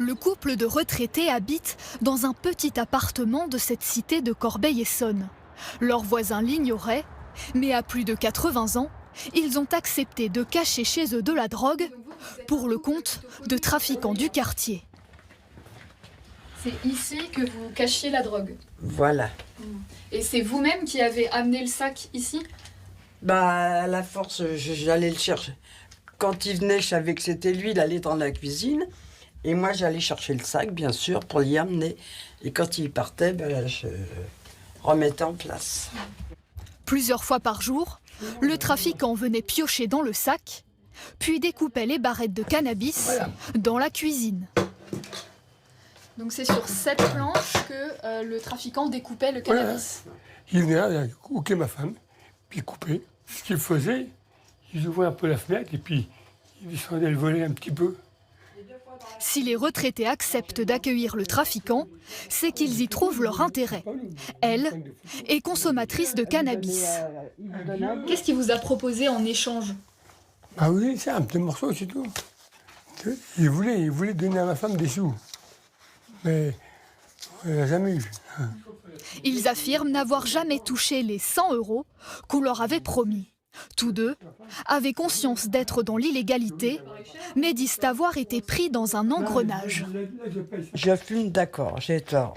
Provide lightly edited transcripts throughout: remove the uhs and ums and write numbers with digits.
Le couple de retraités habite dans un petit appartement de cette cité de Corbeil-Essonnes. Leurs voisins l'ignoraient, mais à plus de 80 ans, ils ont accepté de cacher chez eux de la drogue pour le compte de trafiquants du quartier. C'est ici que vous cachiez la drogue. Voilà. Et c'est vous-même qui avez amené le sac ici? Bah, à la force, j'allais le chercher. Quand il venait, je savais que c'était lui, il allait dans la cuisine. Et moi, j'allais chercher le sac, bien sûr, pour l'y amener. Et quand il partait, ben, je remettais en place. Plusieurs fois par jour, le trafiquant venait piocher dans le sac, puis découpait les barrettes de cannabis dans la cuisine. Donc c'est sur cette planche que le trafiquant découpait le cannabis. Voilà. Il venait là, il coquait ma femme, puis il coupait. Ce qu'il faisait, il ouvrait un peu la fenêtre et puis il descendait le volet un petit peu. Si les retraités acceptent d'accueillir le trafiquant, c'est qu'ils y trouvent leur intérêt. Elle est consommatrice de cannabis. Qu'est-ce qu'il vous a proposé en échange? Ah oui, c'est un petit morceau, c'est tout. Il voulait donner à ma femme des sous. Mais elle n'a jamais eu. Ils affirment n'avoir jamais touché les 100 € qu'on leur avait promis. Tous deux avaient conscience d'être dans l'illégalité, mais disent avoir été pris dans un engrenage. Je fume, d'accord, j'ai tort.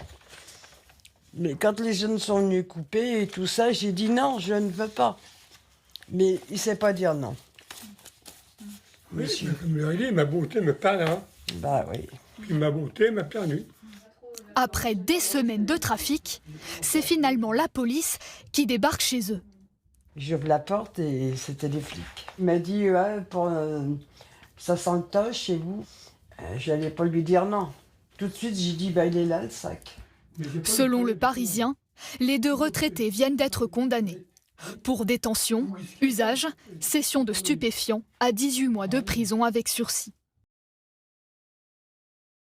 Mais quand les jeunes sont venus couper et tout ça, j'ai dit non, je ne veux pas. Mais il ne sait pas dire non. Oui, comme je l'ai dit, ma beauté me perdra. Bah oui. Puis ma beauté m'a perdu. Après des semaines de trafic, c'est finalement la police qui débarque chez eux. J'ouvre la porte et c'était des flics. Il m'a dit, ouais, ça sent le toche chez vous. Je n'allais pas lui dire non. Tout de suite, j'ai dit, bah, il est là le sac. Selon le Parisien, les deux retraités viennent d'être condamnés pour détention, usage, cession de stupéfiants à 18 mois de prison avec sursis.